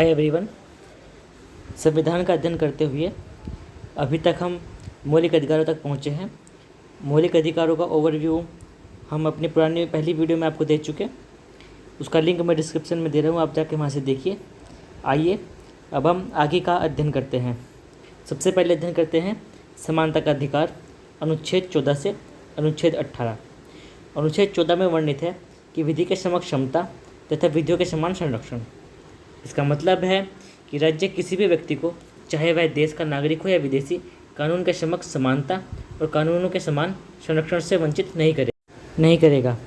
Hi everyone. संविधान का अध्ययन करते हुए अभी तक हम मौलिक अधिकारों तक पहुँचे हैं। मौलिक अधिकारों का ओवरव्यू हम अपनी पुरानी पहली वीडियो में आपको दे चुके। उसका लिंक मैं डिस्क्रिप्शन में दे रहा हूँ, आप जाके वहाँ से देखिए। आइए अब हम आगे का अध्ययन करते हैं। सबसे पहले अध्ययन करते हैं समानता का अधिकार, अनुच्छेद 14 से अनुच्छेद 18। अनुच्छेद 14 में वर्णित है कि विधि के समक्ष समता तथा विधियों के समान संरक्षण। इसका मतलब है कि राज्य किसी भी व्यक्ति को, चाहे वह देश का नागरिक हो या विदेशी, कानून के समक्ष समानता और कानूनों के समान संरक्षण से वंचित नहीं करेगा।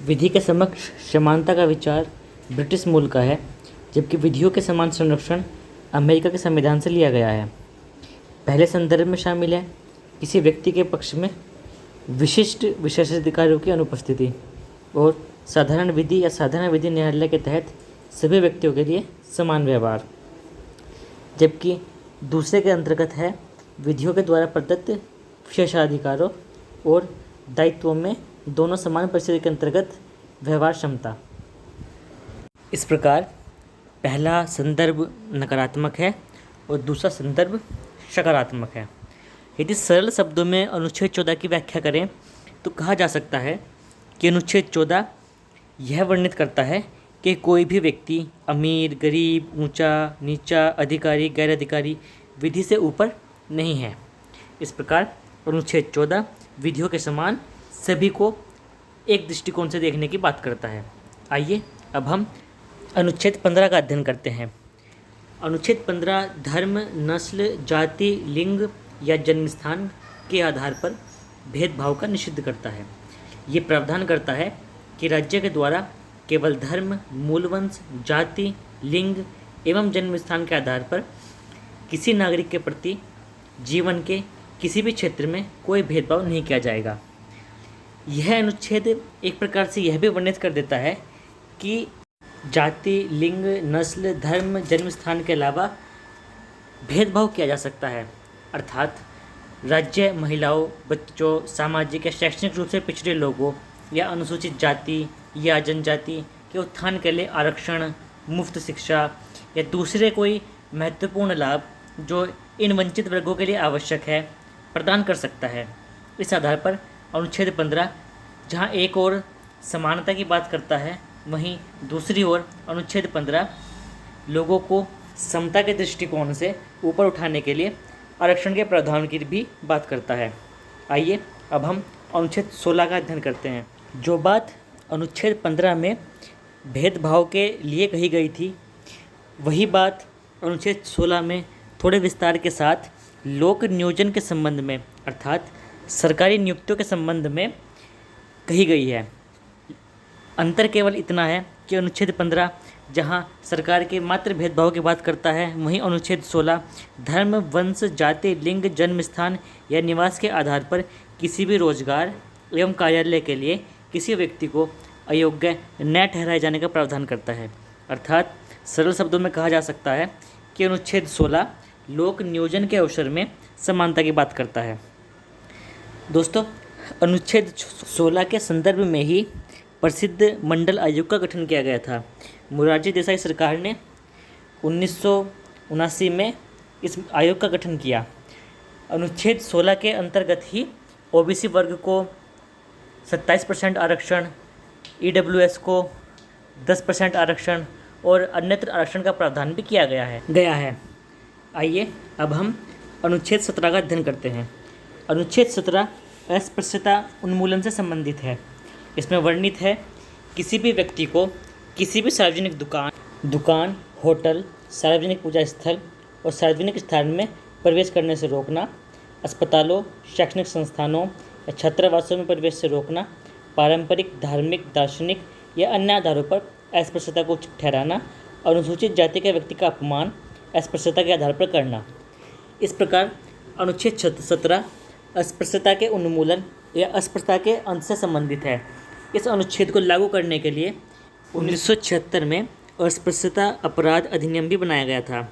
विधि के समक्ष समानता का विचार ब्रिटिश मूल का है, जबकि विधियों के समान संरक्षण अमेरिका के संविधान से लिया गया है। पहले संदर्भ में शामिल है किसी व्यक्ति के पक्ष में विशिष्ट विशेषाधिकारों की अनुपस्थिति और साधारण विधि या साधारण विधि न्यायालय के तहत सभी व्यक्तियों के लिए समान व्यवहार, जबकि दूसरे के अंतर्गत है विधियों के द्वारा प्रदत्त विशेषाधिकारों और दायित्वों में दोनों समान परिस्थिति के अंतर्गत व्यवहार क्षमता। इस प्रकार पहला संदर्भ नकारात्मक है और दूसरा संदर्भ सकारात्मक है। यदि सरल शब्दों में अनुच्छेद 14 की व्याख्या करें तो कहा जा सकता है कि अनुच्छेद 14 यह वर्णित करता है कि कोई भी व्यक्ति अमीर, गरीब, ऊंचा, नीचा, अधिकारी, गैर अधिकारी विधि से ऊपर नहीं है। इस प्रकार अनुच्छेद 14 विधियों के समान सभी को एक दृष्टिकोण से देखने की बात करता है। आइए अब हम अनुच्छेद 15 का अध्ययन करते हैं। अनुच्छेद 15 धर्म, नस्ल, जाति, लिंग या जन्मस्थान के आधार पर भेदभाव का निषिद्ध करता है। ये प्रावधान करता है कि राज्य के द्वारा केवल धर्म, मूलवंश, जाति, लिंग एवं जन्म स्थान के आधार पर किसी नागरिक के प्रति जीवन के किसी भी क्षेत्र में कोई भेदभाव नहीं किया जाएगा। यह अनुच्छेद एक प्रकार से यह भी वर्णित कर देता है कि जाति, लिंग, नस्ल, धर्म, जन्म स्थान के अलावा भेदभाव किया जा सकता है, अर्थात राज्य महिलाओं, बच्चों, सामाजिक या शैक्षणिक रूप से पिछड़े लोगों या अनुसूचित जाति या जनजाति के उत्थान के लिए आरक्षण, मुफ्त शिक्षा या दूसरे कोई महत्वपूर्ण लाभ जो इन वंचित वर्गों के लिए आवश्यक है प्रदान कर सकता है। इस आधार पर अनुच्छेद 15 जहां एक ओर समानता की बात करता है, वहीं दूसरी ओर अनुच्छेद 15 लोगों को समता के दृष्टिकोण से ऊपर उठाने के लिए आरक्षण के प्रावधान की भी बात करता है। आइए अब हम अनुच्छेद 16 का अध्ययन करते हैं। जो बात अनुच्छेद 15 में भेदभाव के लिए कही गई थी, वही बात अनुच्छेद 16 में थोड़े विस्तार के साथ लोक नियोजन के संबंध में, अर्थात सरकारी नियुक्तियों के संबंध में कही गई है। अंतर केवल इतना है कि अनुच्छेद 15 जहां सरकार के मात्र भेदभाव की बात करता है, वहीं अनुच्छेद 16 धर्म, वंश, जाति, लिंग, जन्म स्थान या निवास के आधार पर किसी भी रोजगार एवं कार्यालय के लिए किसी व्यक्ति को अयोग्य न ठहराए जाने का प्रावधान करता है। अर्थात सरल शब्दों में कहा जा सकता है कि अनुच्छेद 16 लोक नियोजन के अवसर में समानता की बात करता है। दोस्तों, अनुच्छेद 16 के संदर्भ में ही प्रसिद्ध मंडल आयोग का गठन किया गया था। मोरारजी देसाई सरकार ने 1979 में इस आयोग का गठन किया। अनुच्छेद 16 के अंतर्गत ही ओबीसी वर्ग को 27% आरक्षण, ईडब्ल्यूएस को 10% आरक्षण और अन्यत्र आरक्षण का प्रावधान भी किया गया है। आइए अब हम अनुच्छेद 17 का अध्ययन करते हैं। अनुच्छेद 17 अस्पृश्यता उन्मूलन से संबंधित है। इसमें वर्णित है किसी भी व्यक्ति को किसी भी सार्वजनिक दुकान, होटल, सार्वजनिक पूजा स्थल और सार्वजनिक स्थान में प्रवेश करने से रोकना, अस्पतालों, शैक्षणिक संस्थानों या छात्रावासों में प्रवेश से रोकना, पारंपरिक, धार्मिक, दार्शनिक या अन्य आधारों पर अस्पृश्यता को ठहराना, अनुसूचित जाति के व्यक्ति का अपमान अस्पृश्यता के आधार पर करना। इस प्रकार अनुच्छेद 17 अस्पृश्यता के उन्मूलन या अस्पृश्यता के अंत से संबंधित है। इस अनुच्छेद को लागू करने के लिए 1976 में अस्पृश्यता अपराध अधिनियम भी बनाया गया था।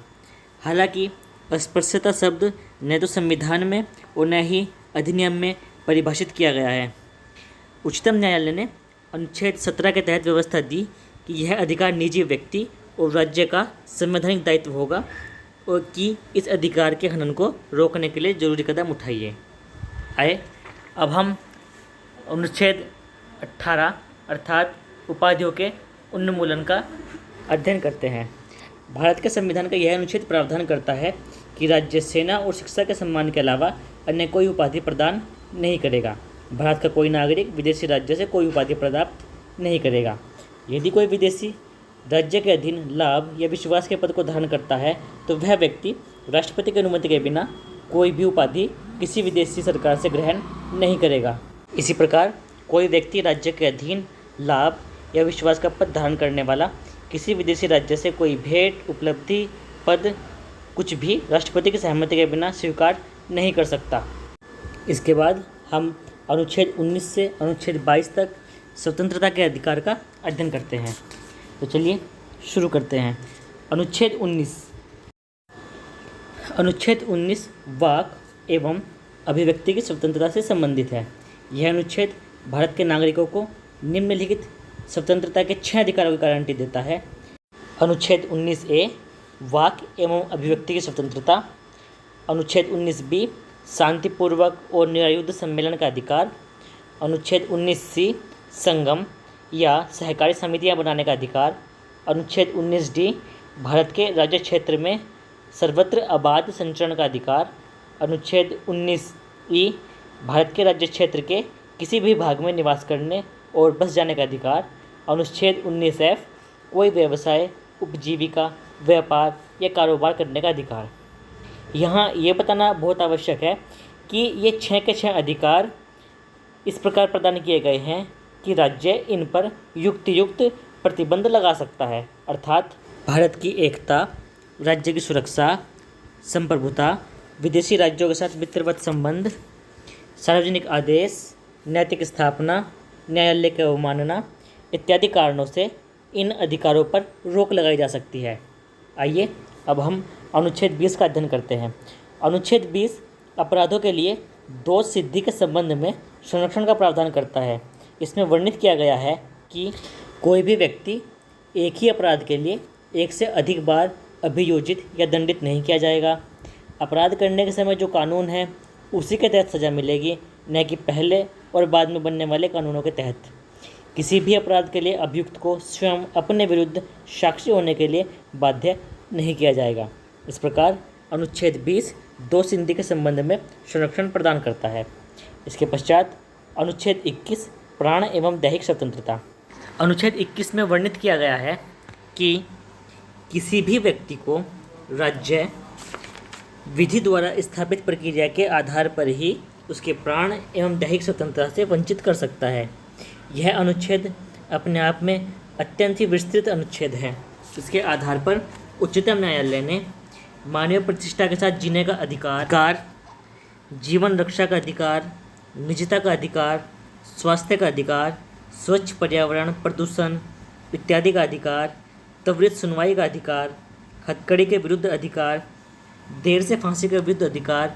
हालांकि अस्पृश्यता शब्द न तो संविधान में और न ही अधिनियम में परिभाषित किया गया है। उच्चतम न्यायालय ने अनुच्छेद 17 के तहत व्यवस्था दी कि यह अधिकार निजी व्यक्ति और राज्य का संवैधानिक दायित्व होगा और कि इस अधिकार के हनन को रोकने के लिए जरूरी कदम उठाइए। आए अब हम अनुच्छेद 18 अर्थात उपाधियों के उन्मूलन का अध्ययन करते हैं। भारत के संविधान का यह अनुच्छेद प्रावधान करता है कि राज्य सेना और शिक्षा के सम्मान के अलावा अन्य कोई उपाधि प्रदान नहीं करेगा। भारत का कोई नागरिक विदेशी राज्य से कोई उपाधि प्राप्त नहीं करेगा। यदि कोई विदेशी राज्य के अधीन लाभ या विश्वास के पद को धारण करता है तो वह व्यक्ति राष्ट्रपति की अनुमति के बिना कोई भी उपाधि किसी विदेशी सरकार से ग्रहण नहीं करेगा। इसी प्रकार कोई व्यक्ति राज्य के अधीन लाभ या विश्वास का पद धारण करने वाला किसी विदेशी राज्य से कोई भेंट, उपलब्धि, पद कुछ भी राष्ट्रपति की सहमति के बिना स्वीकार नहीं कर सकता। इसके बाद हम अनुच्छेद 19 से अनुच्छेद 22 तक स्वतंत्रता के अधिकार का अध्ययन करते हैं। तो चलिए शुरू करते हैं। अनुच्छेद 19 वाक एवं अभिव्यक्ति की स्वतंत्रता से संबंधित है। यह अनुच्छेद भारत के नागरिकों को निम्नलिखित स्वतंत्रता के 6 अधिकारों की गारंटी देता है। अनुच्छेद 19A वाक एवं अभिव्यक्ति की स्वतंत्रता। अनुच्छेद 19B शांतिपूर्वक और निरायुध सम्मेलन का अधिकार। अनुच्छेद 19C संगम या सहकारी समितियां बनाने का अधिकार। अनुच्छेद 19D भारत के राज्य क्षेत्र में सर्वत्र आबाद संचरण का अधिकार। अनुच्छेद 19E भारत के राज्य क्षेत्र के किसी भी भाग में निवास करने और बस जाने का अधिकार। अनुच्छेद 19F कोई व्यवसाय, उपजीविका, व्यापार या कारोबार करने का अधिकार। यहाँ ये बताना बहुत आवश्यक है कि ये 6 के 6 अधिकार इस प्रकार प्रदान किए गए हैं कि राज्य इन पर युक्त प्रतिबंध लगा सकता है, अर्थात भारत की एकता, राज्य की सुरक्षा, संप्रभुता, विदेशी राज्यों के साथ मित्रवत संबंध, सार्वजनिक आदेश, नैतिक स्थापना, न्यायालय की अवमानना इत्यादि कारणों से इन अधिकारों पर रोक लगाई जा सकती है। आइए अब हम अनुच्छेद 20 का अध्ययन करते हैं। अनुच्छेद 20 अपराधों के लिए दोष सिद्धि के संबंध में संरक्षण का प्रावधान करता है। इसमें वर्णित किया गया है कि कोई भी व्यक्ति एक ही अपराध के लिए एक से अधिक बार अभियोजित या दंडित नहीं किया जाएगा। अपराध करने के समय जो कानून है उसी के तहत सज़ा मिलेगी, न कि पहले और बाद में बनने वाले कानूनों के तहत। किसी भी अपराध के लिए अभियुक्त को स्वयं अपने विरुद्ध साक्षी होने के लिए बाध्य नहीं किया जाएगा। इस प्रकार अनुच्छेद 20 दोष सिद्धि के संबंध में संरक्षण प्रदान करता है। इसके पश्चात अनुच्छेद 21 प्राण एवं दैहिक स्वतंत्रता। अनुच्छेद 21 में वर्णित किया गया है कि किसी भी व्यक्ति को राज्य विधि द्वारा स्थापित प्रक्रिया के आधार पर ही उसके प्राण एवं दैहिक स्वतंत्रता से वंचित कर सकता है। यह अनुच्छेद अपने आप में अत्यंत ही विस्तृत अनुच्छेद है। इसके आधार पर उच्चतम न्यायालय ने मानवीय प्रतिष्ठा के साथ जीने का अधिकार, जीवन रक्षा का अधिकार, निजता का अधिकार, स्वास्थ्य का अधिकार, स्वच्छ पर्यावरण, प्रदूषण इत्यादि का अधिकार, त्वरित सुनवाई का अधिकार, हथकड़ी के विरुद्ध अधिकार, देर से फांसी के विरुद्ध अधिकार,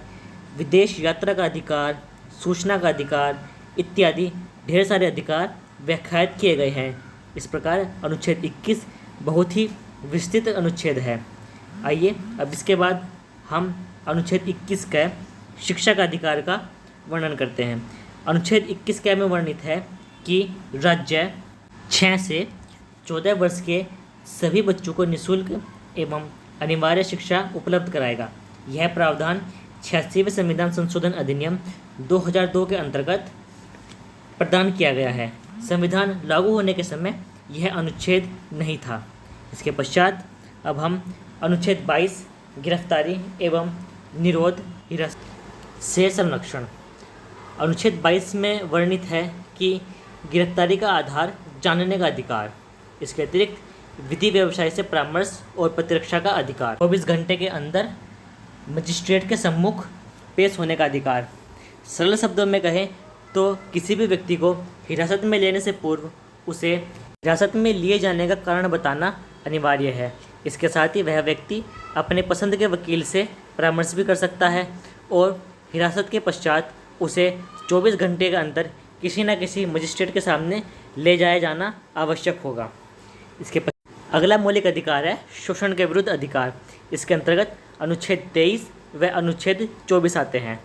विदेश यात्रा का अधिकार, सूचना का अधिकार इत्यादि ढेर सारे अधिकार व्याख्यात किए गए हैं। इस प्रकार अनुच्छेद 21 बहुत ही विस्तृत अनुच्छेद है। आइए अब इसके बाद हम अनुच्छेद 21 के शिक्षा का अधिकार का वर्णन करते हैं। अनुच्छेद 21 के में वर्णित है कि राज्य 6 से 14 वर्ष के सभी बच्चों को निःशुल्क एवं अनिवार्य शिक्षा उपलब्ध कराएगा। यह प्रावधान 86वें संविधान संशोधन अधिनियम 2002 के अंतर्गत प्रदान किया गया है। संविधान लागू होने के समय यह अनुच्छेद नहीं था। इसके पश्चात अब हम अनुच्छेद 22 गिरफ्तारी एवं निरोध हिरासत से संरक्षण। अनुच्छेद 22 में वर्णित है कि गिरफ्तारी का आधार जानने का अधिकार, इसके अतिरिक्त विधि व्यवसाय से परामर्श और प्रतिरक्षा का अधिकार, 24 घंटे के अंदर मजिस्ट्रेट के सम्मुख पेश होने का अधिकार। सरल शब्दों में कहें तो किसी भी व्यक्ति को हिरासत में लेने से पूर्व उसे हिरासत में लिए जाने का कारण बताना अनिवार्य है। इसके साथ ही वह व्यक्ति अपने पसंद के वकील से परामर्श भी कर सकता है और हिरासत के पश्चात उसे 24 घंटे के अंदर किसी न किसी मजिस्ट्रेट के सामने ले जाया जाना आवश्यक होगा। अगला मौलिक अधिकार है शोषण के विरुद्ध अधिकार। इसके अंतर्गत अनुच्छेद 23 व अनुच्छेद 24 आते हैं।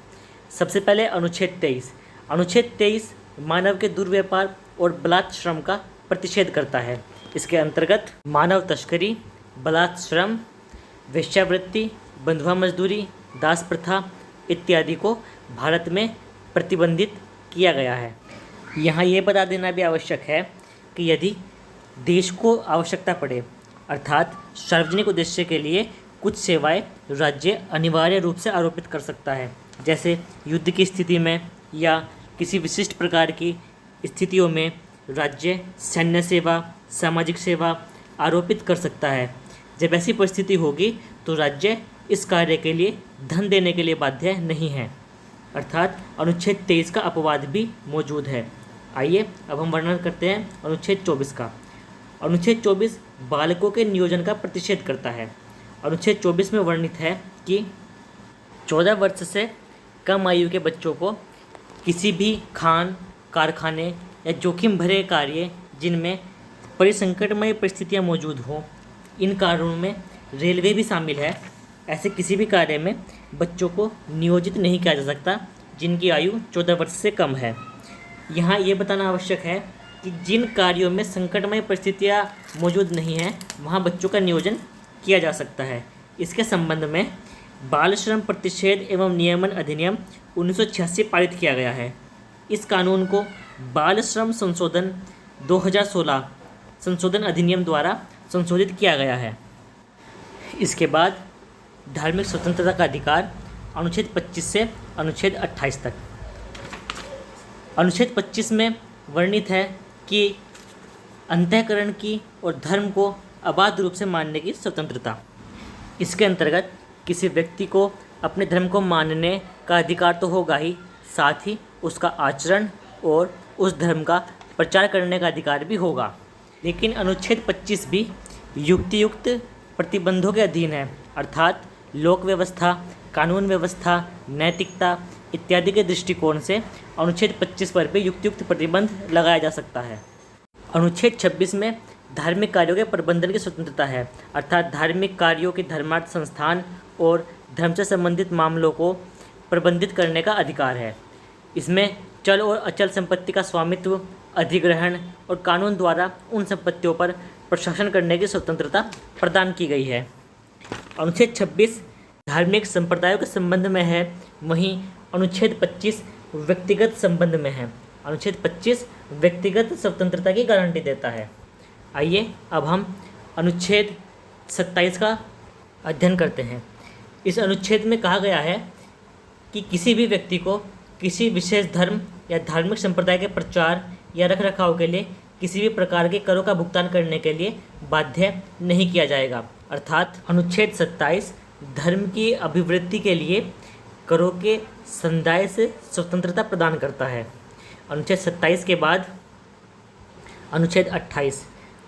सबसे पहले अनुच्छेद 23। अनुच्छेद 23 मानव के दुर्व्यापार और बलात् श्रम का प्रतिषेध करता है। इसके अंतर्गत मानव तस्करी, बलात् श्रम, वेश्यावृत्ति, बंधुआ मजदूरी, दास प्रथा इत्यादि को भारत में प्रतिबंधित किया गया है। यहाँ ये बता देना भी आवश्यक है कि यदि देश को आवश्यकता पड़े अर्थात सार्वजनिक उद्देश्य के लिए कुछ सेवाएं राज्य अनिवार्य रूप से आरोपित कर सकता है, जैसे युद्ध की स्थिति में या किसी विशिष्ट प्रकार की स्थितियों में राज्य सैन्य सेवा, सामाजिक सेवा आरोपित कर सकता है। जब ऐसी परिस्थिति होगी तो राज्य इस कार्य के लिए धन देने के लिए बाध्य नहीं है, अर्थात अनुच्छेद 23 का अपवाद भी मौजूद है। आइए अब हम वर्णन करते हैं अनुच्छेद 24 का। अनुच्छेद 24 बालकों के नियोजन का प्रतिषेध करता है। अनुच्छेद 24 में वर्णित है कि 14 वर्ष से कम आयु के बच्चों को किसी भी खान, कारखाने या जोखिम भरे कार्य जिनमें परिसंकटमय परिस्थितियां मौजूद हों, इन कार्यों में रेलवे भी शामिल है, ऐसे किसी भी कार्य में बच्चों को नियोजित नहीं किया जा सकता जिनकी आयु 14 वर्ष से कम है। यहाँ ये बताना आवश्यक है कि जिन कार्यों में संकटमय परिस्थितियाँ मौजूद नहीं हैं वहाँ बच्चों का नियोजन किया जा सकता है। इसके संबंध में बाल श्रम प्रतिषेध एवं नियमन अधिनियम 1986 पारित किया गया है। इस कानून को बाल श्रम संशोधन 2016 संशोधन अधिनियम द्वारा संशोधित किया गया है। इसके बाद धार्मिक स्वतंत्रता का अधिकार अनुच्छेद 25 से अनुच्छेद 28 तक। अनुच्छेद 25 में वर्णित है कि अंतःकरण की और धर्म को अबाध रूप से मानने की स्वतंत्रता। इसके अंतर्गत किसी व्यक्ति को अपने धर्म को मानने का अधिकार तो होगा ही, साथ ही उसका आचरण और उस धर्म का प्रचार करने का अधिकार भी होगा। लेकिन अनुच्छेद 25 भी युक्तियुक्त प्रतिबंधों के अधीन है, अर्थात लोक व्यवस्था, कानून व्यवस्था, नैतिकता इत्यादि के दृष्टिकोण से अनुच्छेद 25 पर भी युक्तियुक्त प्रतिबंध लगाया जा सकता है। अनुच्छेद 26 में धार्मिक कार्यों के प्रबंधन की स्वतंत्रता है, अर्थात धार्मिक कार्यों के धर्मार्थ संस्थान और धर्म से संबंधित मामलों को प्रबंधित करने का अधिकार है। इसमें चल और अचल संपत्ति का स्वामित्व, अधिग्रहण और कानून द्वारा उन संपत्तियों पर प्रशासन करने की स्वतंत्रता प्रदान की गई है। अनुच्छेद 26 धार्मिक संप्रदायों के संबंध में है, वहीं अनुच्छेद 25 व्यक्तिगत संबंध में है। अनुच्छेद 25 व्यक्तिगत स्वतंत्रता की गारंटी देता है। आइए अब हम अनुच्छेद 27 का अध्ययन करते हैं। इस अनुच्छेद में कहा गया है कि किसी भी व्यक्ति को किसी विशेष धर्म या धार्मिक संप्रदाय के प्रचार या रखरखाव के लिए किसी भी प्रकार के करों का भुगतान करने के लिए बाध्य नहीं किया जाएगा, अर्थात अनुच्छेद 27 धर्म की अभिवृद्धि के लिए करों के संदाय से स्वतंत्रता प्रदान करता है। अनुच्छेद 27 के बाद अनुच्छेद 28।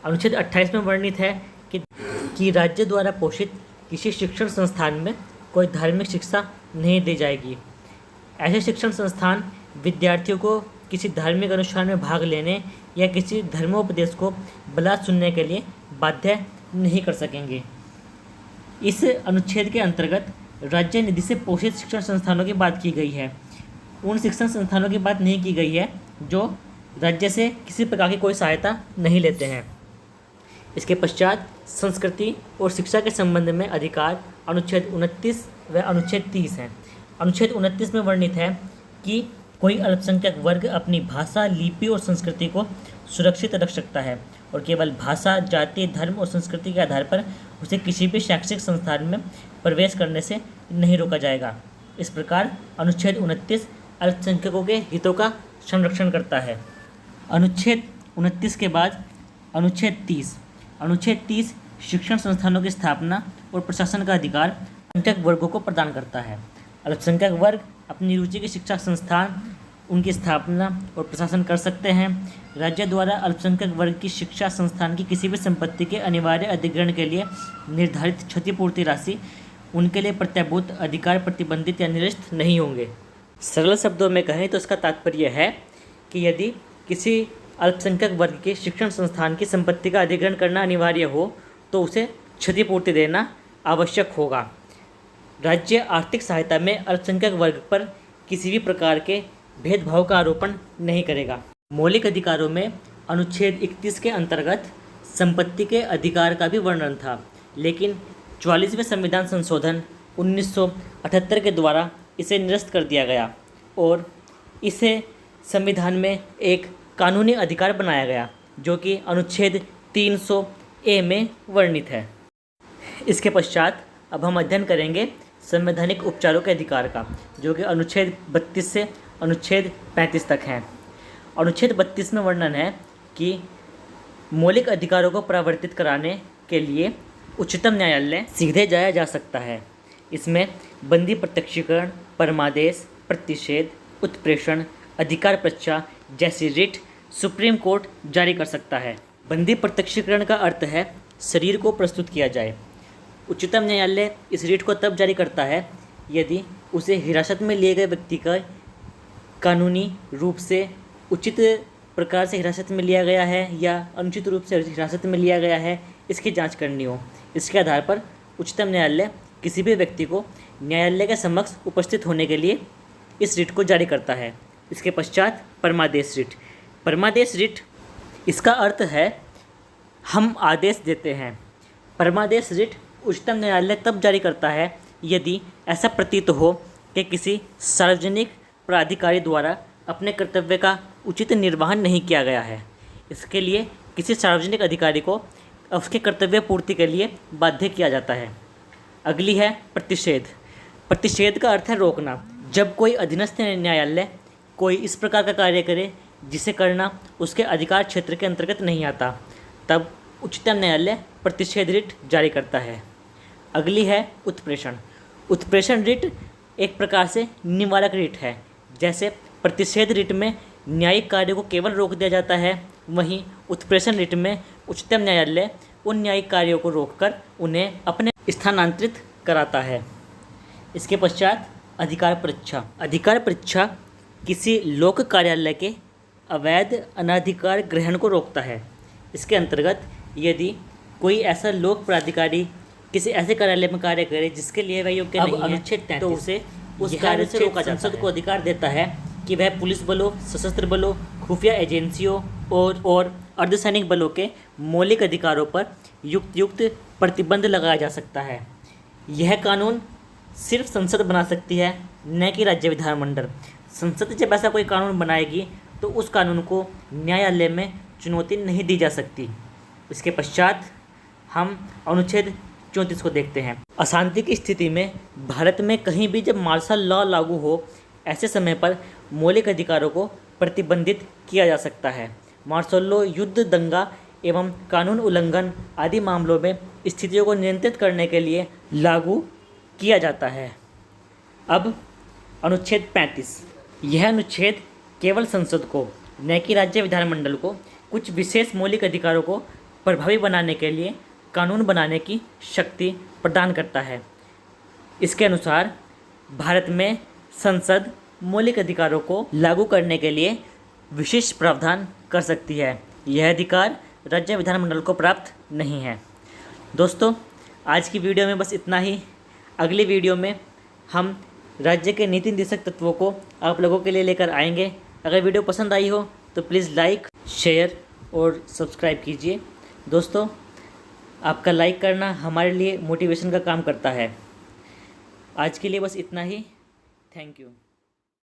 अनुच्छेद 28 में वर्णित है कि राज्य द्वारा पोषित किसी शिक्षण संस्थान में कोई धार्मिक शिक्षा नहीं दी जाएगी। ऐसे शिक्षण संस्थान विद्यार्थियों को किसी धार्मिक अनुष्ठान में भाग लेने या किसी धर्मोपदेश को बलात् सुनने के लिए बाध्य नहीं कर सकेंगे। इस अनुच्छेद के अंतर्गत राज्य निधि से पोषित शिक्षण संस्थानों की बात की गई है। उन शिक्षण संस्थानों की बात नहीं की गई है जो राज्य से किसी प्रकार की कोई सहायता नहीं लेते हैं। इसके पश्चात संस्कृति और शिक्षा के संबंध में अधिकार अनुच्छेद 29 व अनुच्छेद 30 हैं। अनुच्छेद 29 में वर्णित है कि कोई अल्पसंख्यक वर्ग अपनी भाषा, लिपि और संस्कृति को सुरक्षित रख सकता है और केवल भाषा, जाति, धर्म और संस्कृति के आधार पर उसे किसी भी शैक्षिक संस्थान में प्रवेश करने से नहीं रोका जाएगा। इस प्रकार अनुच्छेद 29 अल्पसंख्यकों के हितों का संरक्षण करता है। अनुच्छेद 29 के बाद अनुच्छेद 30। अनुच्छेद 30 शिक्षण संस्थानों की स्थापना और प्रशासन का अधिकार अल्पसंख्यक वर्गों को प्रदान करता है। अल्पसंख्यक वर्ग अपनी रुचि के शिक्षा संस्थान, उनकी स्थापना और प्रशासन कर सकते हैं। राज्य द्वारा अल्पसंख्यक वर्ग की शिक्षा संस्थान की किसी भी संपत्ति के अनिवार्य अधिग्रहण के लिए निर्धारित क्षतिपूर्ति राशि उनके लिए प्रत्याभूत अधिकार प्रतिबंधित या निरस्त नहीं होंगे। सरल शब्दों में कहें तो इसका तात्पर्य है कि यदि किसी अल्पसंख्यक वर्ग के शिक्षण संस्थान की संपत्ति का अधिग्रहण करना अनिवार्य हो तो उसे क्षतिपूर्ति देना आवश्यक होगा। राज्य आर्थिक सहायता में अल्पसंख्यक वर्ग पर किसी भी प्रकार के भेदभाव का आरोपण नहीं करेगा। मौलिक अधिकारों में अनुच्छेद 31 के अंतर्गत संपत्ति के अधिकार का भी वर्णन था, लेकिन 44वें संविधान संशोधन 1978 के द्वारा इसे निरस्त कर दिया गया और इसे संविधान में एक कानूनी अधिकार बनाया गया, जो कि अनुच्छेद 300A में वर्णित है। इसके पश्चात अब हम अध्ययन करेंगे संवैधानिक उपचारों के अधिकार का, जो कि अनुच्छेद 32 से अनुच्छेद 35 तक हैं। अनुच्छेद 32 में वर्णन है कि मौलिक अधिकारों को प्रवर्तित कराने के लिए उच्चतम न्यायालय सीधे जाया जा सकता है। इसमें बंदी प्रत्यक्षीकरण, परमादेश, प्रतिषेध, उत्प्रेषण, अधिकार परीक्षा जैसी रिट सुप्रीम कोर्ट जारी कर सकता है। बंदी प्रत्यक्षीकरण का अर्थ है शरीर को प्रस्तुत किया जाए। उच्चतम न्यायालय इस रिट को तब जारी करता है यदि उसे हिरासत में लिए गए व्यक्ति का कानूनी रूप से उचित प्रकार से हिरासत में लिया गया है या अनुचित रूप से हिरासत में लिया गया है, इसकी जांच करनी हो। इसके आधार पर उच्चतम न्यायालय किसी भी व्यक्ति को न्यायालय के समक्ष उपस्थित होने के लिए इस रिट को जारी करता है। इसके पश्चात परमादेश रिट। परमादेश रिट, इसका अर्थ है हम आदेश देते हैं। परमादेश रिट उच्चतम न्यायालय तब जारी करता है यदि ऐसा प्रतीत हो कि किसी सार्वजनिक प्राधिकारी द्वारा अपने कर्तव्य का उचित निर्वहन नहीं किया गया है। इसके लिए किसी सार्वजनिक अधिकारी को उसके कर्तव्य पूर्ति के लिए बाध्य किया जाता है। अगली है प्रतिषेध। प्रतिषेध का अर्थ है रोकना। जब कोई अधीनस्थ न्यायालय कोई इस प्रकार का कार्य करे जिसे करना उसके अधिकार क्षेत्र के अंतर्गत नहीं आता, तब उच्चतम न्यायालय प्रतिषेध रिट जारी करता है। अगली है उत्प्रेषण। उत्प्रेषण रिट एक प्रकार से निवारक रिट है। जैसे प्रतिषेध रिट में न्यायिक कार्य को केवल रोक दिया जाता है, वहीं उत्प्रेषण रिट में उच्चतम न्यायालय उन न्यायिक कार्यों को रोककर उन्हें अपने स्थानांतरित कराता है। इसके पश्चात अधिकार परीक्षा। अधिकार परीक्षा किसी लोक कार्यालय के अवैध अनाधिकार ग्रहण को रोकता है। इसके अंतर्गत यदि कोई ऐसा लोक प्राधिकारी किसी ऐसे कार्यालय में कार्य करे जिसके लिए वह योग्य नहीं है, अनुच्छेद 33 तो उसे उस कार्य से रोका जाता है। संसद को अधिकार देता है कि वह पुलिस बलों, सशस्त्र बलों, खुफिया एजेंसियों और अर्धसैनिक बलों के मौलिक अधिकारों पर युक्त प्रतिबंध लगाया जा सकता है। यह कानून सिर्फ संसद बना सकती है, न कि राज्य विधानमंडल। संसद जब ऐसा कोई कानून बनाएगी तो उस कानून को न्यायालय में चुनौती नहीं दी जा सकती। इसके पश्चात हम अनुच्छेद 34 को देखते हैं। अशांति की स्थिति में भारत में कहीं भी जब मार्शल लॉ लागू हो, ऐसे समय पर मौलिक अधिकारों को प्रतिबंधित किया जा सकता है। मार्शल लॉ युद्ध, दंगा एवं कानून उल्लंघन आदि मामलों में स्थितियों को नियंत्रित करने के लिए लागू किया जाता है। अब अनुच्छेद 35। यह अनुच्छेद केवल संसद को, न कि राज्य विधानमंडल को, कुछ विशेष मौलिक अधिकारों को प्रभावी बनाने के लिए कानून बनाने की शक्ति प्रदान करता है। इसके अनुसार भारत में संसद मौलिक अधिकारों को लागू करने के लिए विशेष प्रावधान कर सकती है। यह अधिकार राज्य विधानमंडल को प्राप्त नहीं है। दोस्तों, आज की वीडियो में बस इतना ही। अगली वीडियो में हम राज्य के नीति निर्देशक तत्वों को आप लोगों के लिए लेकर आएंगे। अगर वीडियो पसंद आई हो तो प्लीज़ लाइक, शेयर और सब्सक्राइब कीजिए। दोस्तों, आपका लाइक करना हमारे लिए मोटिवेशन का काम करता है। आज के लिए बस इतना ही। Thank you.